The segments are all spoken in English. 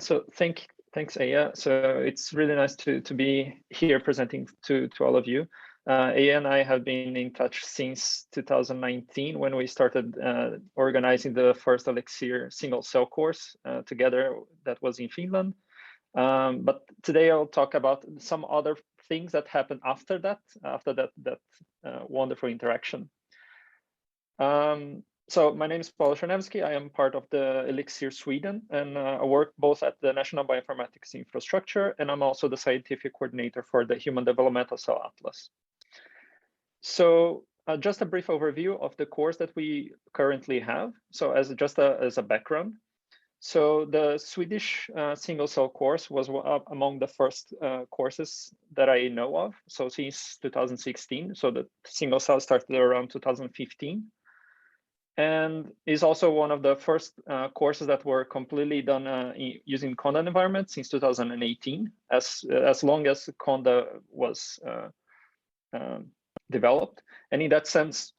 So thanks, Aya. So it's really nice to be here presenting to all of you. Aya and I have been in touch since 2019 when we started organizing the first Elixir single cell course together. That was in Finland. But today I'll talk about some other things that happened after that wonderful interaction. So my name is Paulo Czarnewski. I am part of the Elixir Sweden, and I work both at the National Bioinformatics Infrastructure, and I'm also the scientific coordinator for the Human Developmental Cell Atlas. So just a brief overview of the course that we currently have. So as a background, so the Swedish single cell course was among the first courses that I know of. So since 2016, so the single cell started around 2015. And is also one of the first courses that were completely done using Conda environment since 2018, as long as Conda was developed. And in that sense,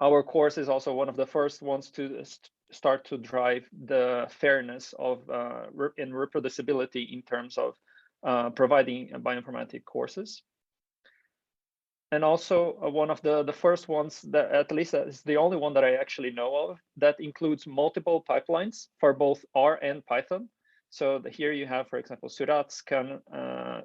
our course is also one of the first ones to start to drive the fairness of and reproducibility in terms of providing bioinformatic courses. And also one of the first ones that, at least is the only one that I actually know of, that includes multiple pipelines for both R and Python. So here you have, for example, Surat, Scan,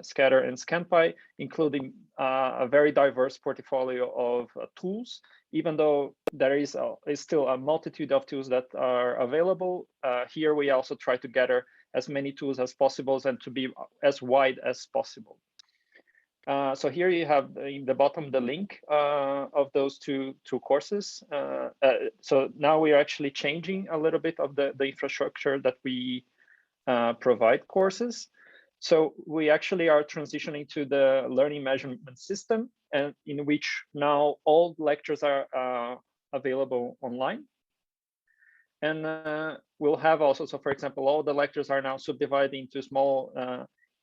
Scatter, and ScanPy, including a very diverse portfolio of tools. Even though there is still a multitude of tools that are available, here we also try to gather as many tools as possible and to be as wide as possible. So here you have in the bottom the link of those two courses. So now we are actually changing a little bit of the infrastructure that we provide courses. So we actually are transitioning to the learning measurement system, and in which now all lectures are available online. And we'll have also, so for example, all the lectures are now subdivided into small,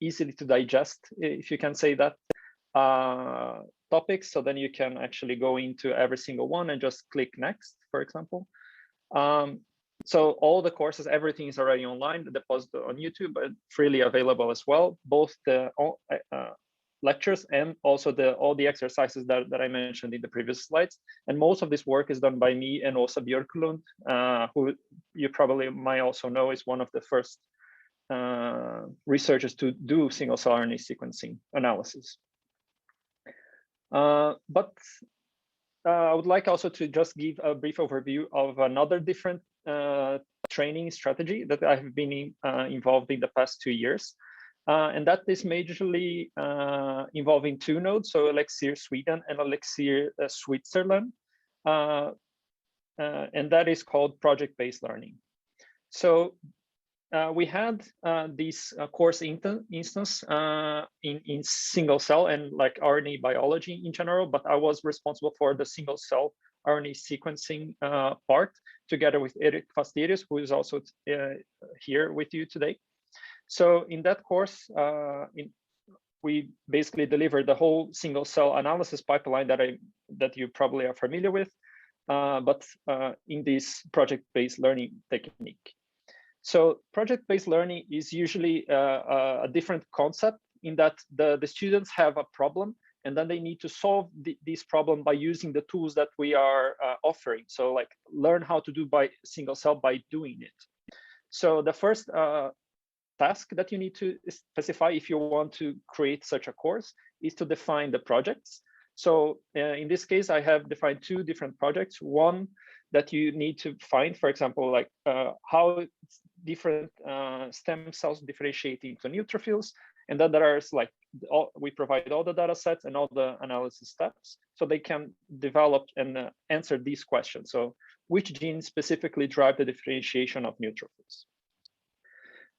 easily to digest, if you can say that, topics. So then you can actually go into every single one and just click next, for example. So all the courses, everything is already online, deposited on YouTube, but freely available as well, both the lectures and also all the exercises that I mentioned in the previous slides. And most of this work is done by me and Åsa Björklund, who you probably might also know is one of the first researchers to do single-cell RNA sequencing analysis. But I would like also to just give a brief overview of another different training strategy that I have been involved in the past 2 years. And that is majorly involving two nodes, so Elixir Sweden and Elixir Switzerland. And that is called project-based learning. So we had this course instance in single cell and like RNA biology in general, but I was responsible for the single cell RNA sequencing part together with Erik Fasterius, who is also here with you today. So in that course, we basically delivered the whole single cell analysis pipeline that you probably are familiar with, but in this project-based learning technique. So project-based learning is usually a different concept in that the students have a problem and then they need to solve this problem by using the tools that we are offering. So like learn how to do by single cell by doing it. So the first task that you need to specify if you want to create such a course is to define the projects. So in this case, I have defined two different projects. One that you need to find, for example, like how different stem cells differentiate into neutrophils. And then there is like, we provide all the data sets and all the analysis steps so they can develop and answer these questions. So which genes specifically drive the differentiation of neutrophils?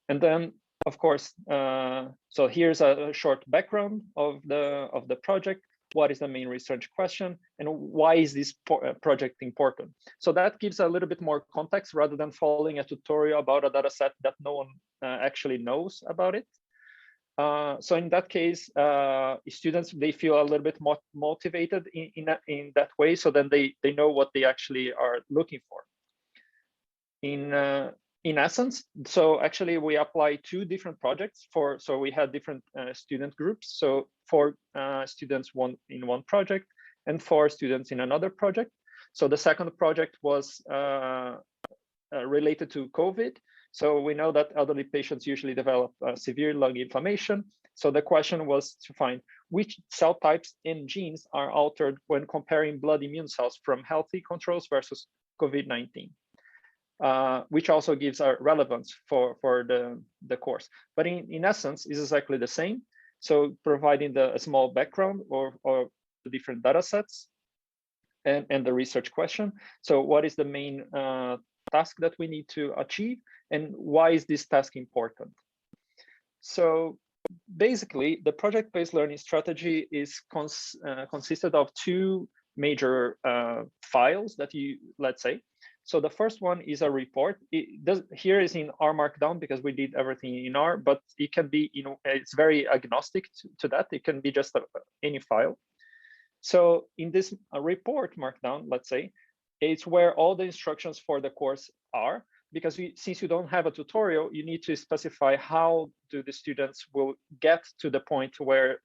And then, of course, so here's a short background of the project. What is the main research question and why is this project important? So that gives a little bit more context rather than following a tutorial about a data set that no one actually knows about it. So in that case, students, they feel a little bit more motivated in that way. So then they know what they actually are looking for. In in essence, so actually we apply 2 different projects so we had different student groups. So 4 students in one project and 4 students in another project. So the second project was related to COVID. So we know that elderly patients usually develop severe lung inflammation. So the question was to find which cell types and genes are altered when comparing blood immune cells from healthy controls versus COVID-19. Which also gives our relevance for the course. But in essence, it's exactly the same. So providing a small background or the different data sets and the research question. So what is the main task that we need to achieve, and why is this task important? So basically, the project-based learning strategy is consisted of 2 major files that let's say. So the first one is a report. Here is in R Markdown because we did everything in R, but it can be, it's very agnostic to that. It can be just any file. So in this report Markdown, let's say, it's where all the instructions for the course are, because since you don't have a tutorial, you need to specify how do the students will get to the point where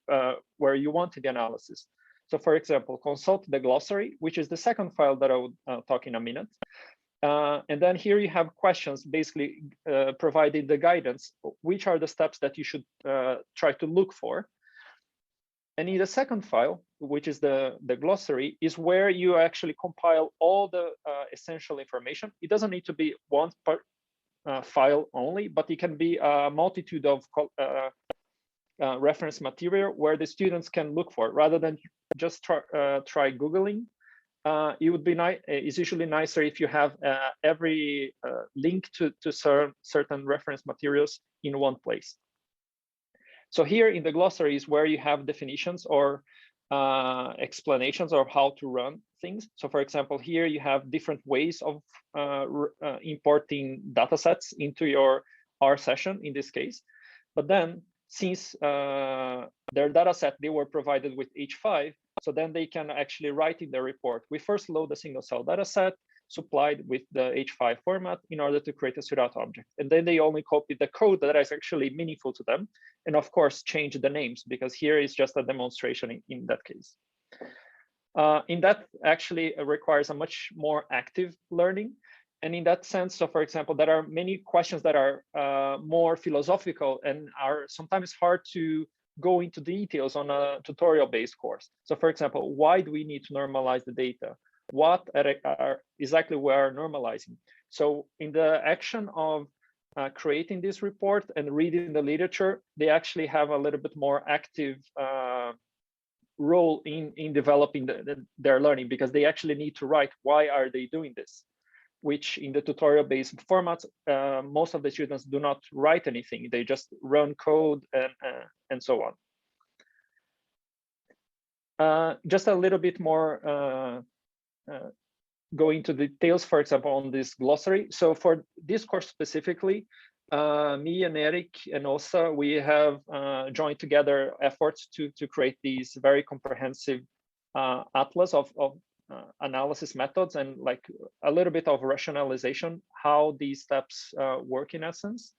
you want the analysis. So for example, consult the glossary, which is the second file that I will talk in a minute. And then here you have questions, basically providing the guidance, which are the steps that you should try to look for. And in the second file, which is the glossary, is where you actually compile all the essential information. It doesn't need to be one file only, but it can be a multitude of reference material where the students can look for, rather than just try Googling. It would be nice. It's usually nicer if you have every link to certain reference materials in one place. So here in the glossary is where you have definitions or explanations of how to run things. So for example, here you have different ways of importing data sets into your R session in this case. But then since their data set, they were provided with H5, so then they can actually write in the report. We first load a single cell data set supplied with the H5 format in order to create a pseudo object. And then they only copy the code that is actually meaningful to them. And of course, change the names, because here is just a demonstration in that case. In that actually requires a much more active learning. And in that sense, so for example, there are many questions that are more philosophical and are sometimes hard to go into details on a tutorial-based course. So for example, why do we need to normalize the data? What are exactly we are normalizing? So in the action of creating this report and reading the literature, they actually have a little bit more active role in developing their learning, because they actually need to write why are they doing this, which in the tutorial-based formats, most of the students do not write anything. They just run code and so on. Just a little bit more go into details, for example, on this glossary. So for this course specifically, me and Eric and Osa, we have joined together efforts to create these very comprehensive atlas of analysis methods and like a little bit of rationalization, how these steps work in essence.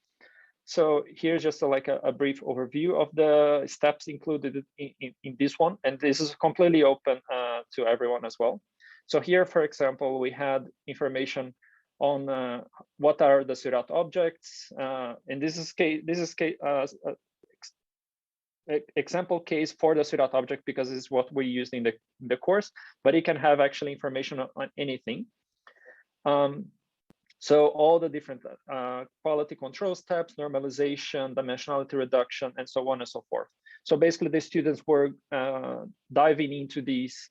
So here's just a brief overview of the steps included in this one. And this is completely open to everyone as well. So here, for example, we had information on what are the Seurat objects. And this is example case for the Seurat object, because it's what we used in the course, but it can have actually information on anything. So all the different quality control steps, normalization, dimensionality reduction, and so on and so forth. So basically the students were diving into these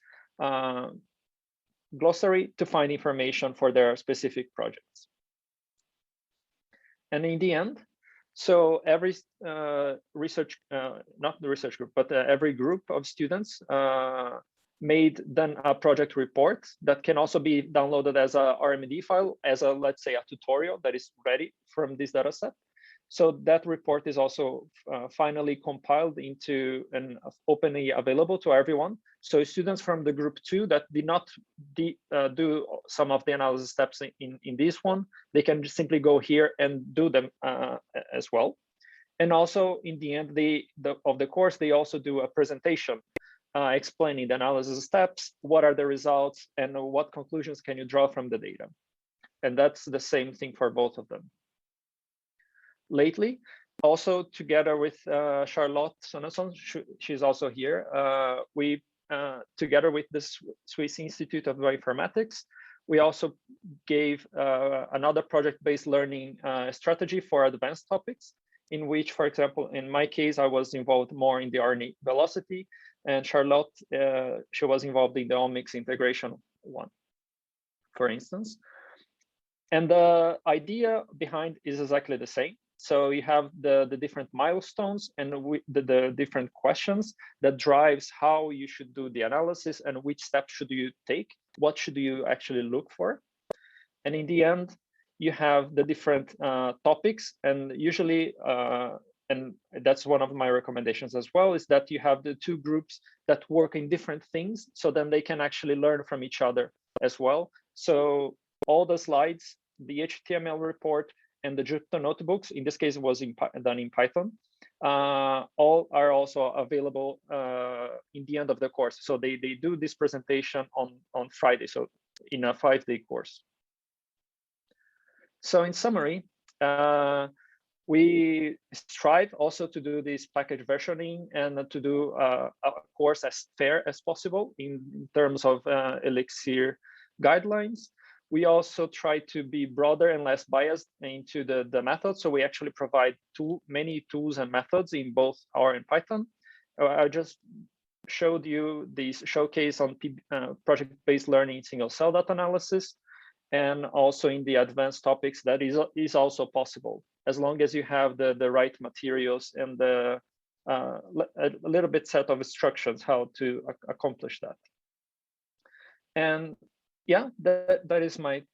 glossary to find information for their specific projects. And in the end, so every research, not the research group, but every group of students made then a project report that can also be downloaded as a RMD file, as let's say a tutorial that is ready from this data set. So that report is also finally compiled into and openly available to everyone. So students from the group 2 that did not do some of the analysis steps in this one, they can just simply go here and do them as well. And also in the end of the course, they also do a presentation explaining the analysis steps, what are the results, and what conclusions can you draw from the data. And that's the same thing for both of them. Lately, also together with Charlotte Sonesson, she's also here, we, together with the Swiss Institute of Bioinformatics, we also gave another project-based learning strategy for advanced topics, in which, for example, in my case, I was involved more in the RNA velocity, and Charlotte, she was involved in the omics integration one, for instance. And the idea behind is exactly the same. So you have the different milestones and the different questions that drives how you should do the analysis and which steps should you take, what should you actually look for. And in the end, you have the different topics, and usually, and that's one of my recommendations as well, is that you have the two groups that work in different things, so then they can actually learn from each other as well. So all the slides, the HTML report, and the Jupyter notebooks, in this case, was done in Python, all are also available in the end of the course. So they do this presentation on Friday, so in a 5-day course. So in summary, we strive also to do this package versioning and to do a course as fair as possible in terms of Elixir guidelines. We also try to be broader and less biased into the methods. So we actually provide many tools and methods in both R and Python. I just showed you this showcase on project-based learning single cell data analysis, and also in the advanced topics that is also possible, as long as you have the right materials and a little bit set of instructions how to accomplish that. And yeah, that is my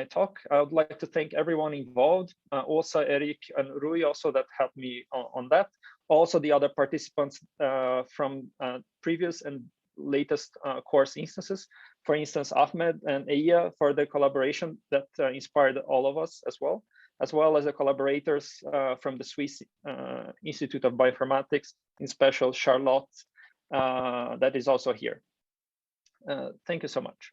talk. I would like to thank everyone involved, Åsa, Eric, and Rui also that helped me on that. Also the other participants from previous and latest course instances. For instance, Ahmed and Aya for the collaboration that inspired all of us as well as the collaborators from the Swiss Institute of Bioinformatics, in special Charlotte, that is also here. Thank you so much.